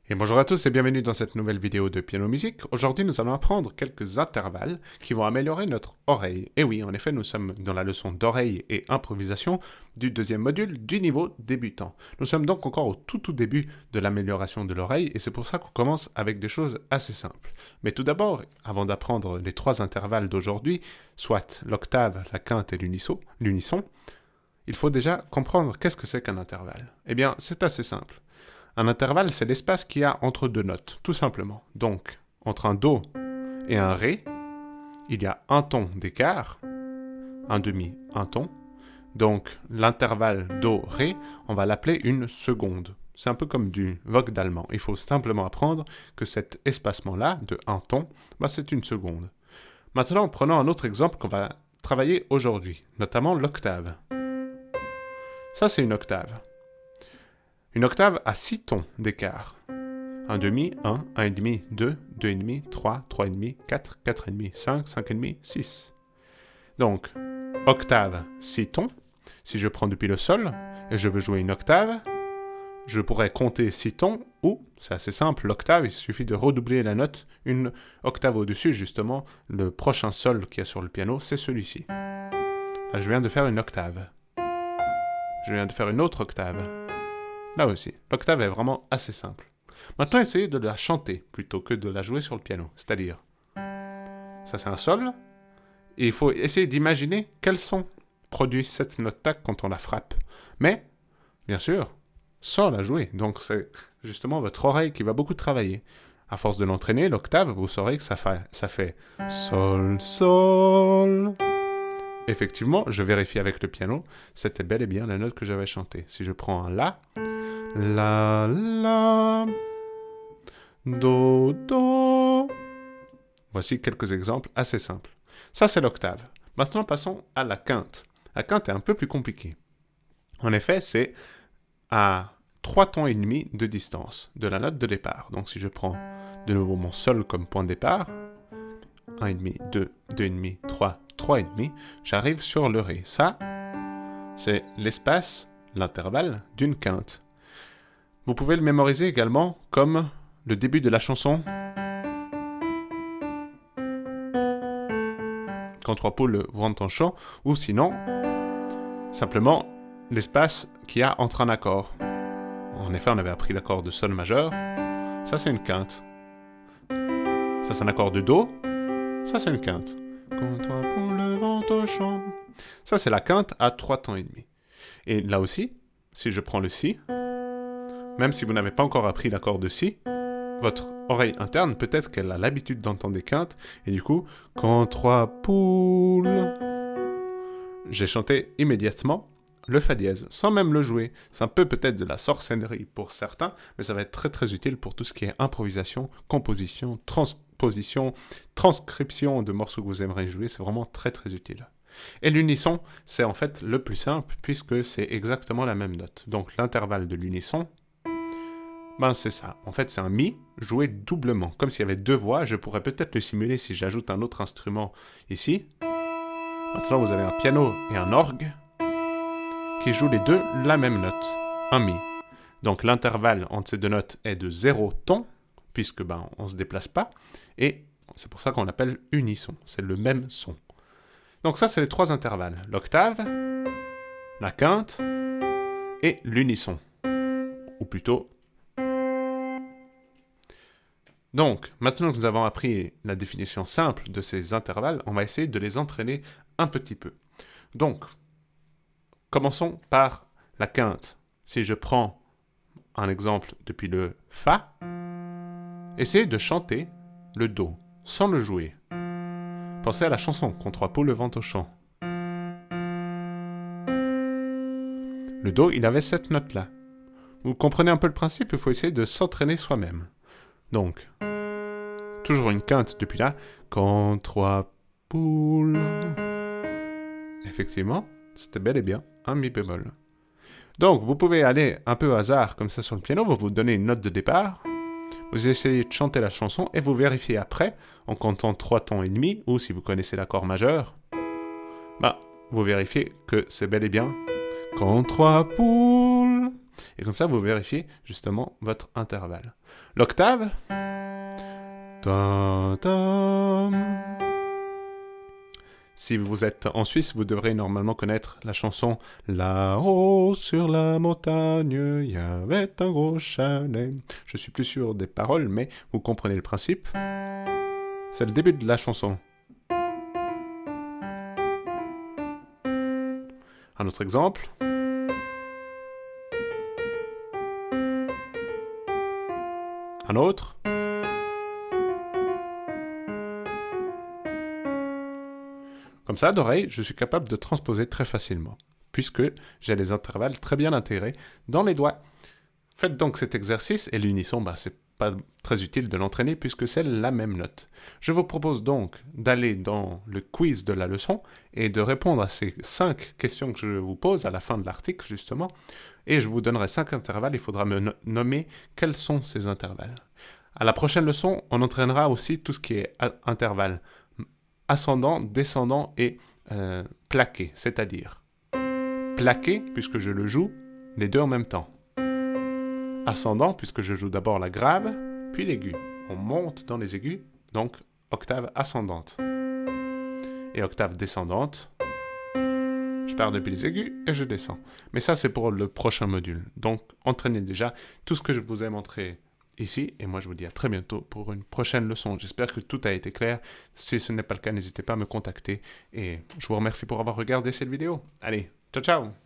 Et bonjour à tous et bienvenue dans cette nouvelle vidéo de Piano Musique. Aujourd'hui, nous allons apprendre quelques intervalles qui vont améliorer notre oreille. Et oui, en effet, nous sommes dans la leçon d'oreille et improvisation du deuxième module du niveau débutant. Nous sommes donc encore au tout début de l'amélioration de l'oreille et c'est pour ça qu'on commence avec des choses assez simples. Mais tout d'abord, avant d'apprendre les trois intervalles d'aujourd'hui, soit l'octave, la quinte et l'unisson, il faut déjà comprendre qu'est-ce que c'est qu'un intervalle. Eh bien, c'est assez simple. Un intervalle, c'est l'espace qu'il y a entre deux notes, tout simplement. Donc, entre un Do et un Ré, il y a un ton d'écart, un demi, un ton. Donc, l'intervalle Do-Ré, on va l'appeler une seconde. C'est un peu comme du vogue d'allemand. Il faut simplement apprendre que cet espacement-là, de un ton, c'est une seconde. Maintenant, prenons un autre exemple qu'on va travailler aujourd'hui, notamment l'octave. Ça, c'est une octave. Une octave a 6 tons d'écart. 1 demi, 1, 1,5, 2, 2,5, 3, 3,5, 4, 4,5, 5, 5,5, 6. Donc, octave, 6 tons. Si je prends depuis le sol et je veux jouer une octave, je pourrais compter 6 tons ou, c'est assez simple, l'octave, il suffit de redoubler la note une octave au-dessus, justement, le prochain sol qu'il y a sur le piano, c'est celui-ci. Là, je viens de faire une octave. Je viens de faire une autre octave. Là aussi, l'octave est vraiment assez simple. Maintenant, essayez de la chanter plutôt que de la jouer sur le piano. C'est-à-dire, ça c'est un sol, et il faut essayer d'imaginer quel son produit cette note-là quand on la frappe. Mais, bien sûr, sans la jouer. Donc c'est justement votre oreille qui va beaucoup travailler. À force de l'entraîner, l'octave, vous saurez que ça fait Sol, Sol. Effectivement, je vérifie avec le piano, c'était bel et bien la note que j'avais chantée. Si je prends un La, La, La, Do, Do. Voici quelques exemples assez simples. Ça, c'est l'octave. Maintenant, passons à la quinte. La quinte est un peu plus compliquée. En effet, c'est à 3 tons et demi de distance de la note de départ. Donc, si je prends de nouveau mon Sol comme point de départ, 1,5, 2, 2,5, 3, 3,5, j'arrive sur le Ré. Ça, c'est l'espace, l'intervalle d'une quinte. Vous pouvez le mémoriser également comme le début de la chanson. Quand trois poules vont en chant, ou sinon, simplement l'espace qu'il y a entre un accord. En effet, on avait appris l'accord de Sol majeur. Ça, c'est une quinte. Ça, c'est un accord de Do. Ça, c'est une quinte. Quand trois poules vont au champ. Ça, c'est la quinte à 3 temps et demi. Et là aussi, si je prends le Si, même si vous n'avez pas encore appris l'accord de Si, votre oreille interne, peut-être qu'elle a l'habitude d'entendre des quintes, et du coup, quand trois poules, j'ai chanté immédiatement le Fa dièse, sans même le jouer. C'est un peu peut-être de la sorcellerie pour certains, mais ça va être très utile pour tout ce qui est improvisation, composition, transposition, transcription de morceaux que vous aimeriez jouer, c'est vraiment très utile. Et l'unisson, c'est en fait le plus simple, puisque c'est exactement la même note. Donc l'intervalle de l'unisson, c'est ça. En fait, c'est un Mi joué doublement. Comme s'il y avait deux voix, je pourrais peut-être le simuler si j'ajoute un autre instrument ici. Maintenant, vous avez un piano et un orgue qui jouent les deux la même note, un Mi. Donc l'intervalle entre ces deux notes est de 0 ton, puisque on ne se déplace pas, et c'est pour ça qu'on l'appelle unisson. C'est le même son. Donc ça, c'est les trois intervalles. L'octave, la quinte et l'unisson. Ou plutôt... Donc, maintenant que nous avons appris la définition simple de ces intervalles, on va essayer de les entraîner un petit peu. Donc, commençons par la quinte. Si je prends un exemple depuis le Fa, essayez de chanter le Do, sans le jouer. Pensez à la chanson « Quand trois poules vont au champ ». Le Do, il avait cette note-là. Vous comprenez un peu le principe, il faut essayer de s'entraîner soi-même. Donc, toujours une quinte depuis là. Quand trois poules... Effectivement, c'était bel et bien un Mi bémol. Donc, vous pouvez aller un peu au hasard comme ça sur le piano, vous donnez une note de départ, vous essayez de chanter la chanson et vous vérifiez après, en comptant 3 tons et demi, ou si vous connaissez l'accord majeur, vous vérifiez que c'est bel et bien quand trois poules Et comme ça, vous vérifiez justement votre intervalle. L'octave. Ta, ta. Si vous êtes en Suisse, vous devrez normalement connaître la chanson « Là-haut sur la montagne, il y avait un gros chalet ». Je suis plus sûr des paroles, mais vous comprenez le principe. C'est le début de la chanson. Un autre exemple. Un autre. Comme ça, d'oreille, je suis capable de transposer très facilement, puisque j'ai les intervalles très bien intégrés dans les doigts. Faites donc cet exercice, et l'unisson, c'est pas très utile de l'entraîner puisque c'est la même note. Je vous propose donc d'aller dans le quiz de la leçon et de répondre à ces 5 questions que je vous pose à la fin de l'article, justement, et je vous donnerai 5 intervalles, il faudra me nommer quels sont ces intervalles. À la prochaine leçon, on entraînera aussi tout ce qui est intervalle ascendant, descendant et plaqué, c'est-à-dire plaqué, puisque je le joue, les deux en même temps. Ascendant, puisque je joue d'abord la grave, puis l'aigu. On monte dans les aigus, donc octave ascendante. Et octave descendante, je pars depuis les aigus et je descends. Mais ça, c'est pour le prochain module. Donc, entraînez déjà tout ce que je vous ai montré ici, et moi je vous dis à très bientôt pour une prochaine leçon. J'espère que tout a été clair. Si ce n'est pas le cas, n'hésitez pas à me contacter, et je vous remercie pour avoir regardé cette vidéo. Allez, ciao ciao!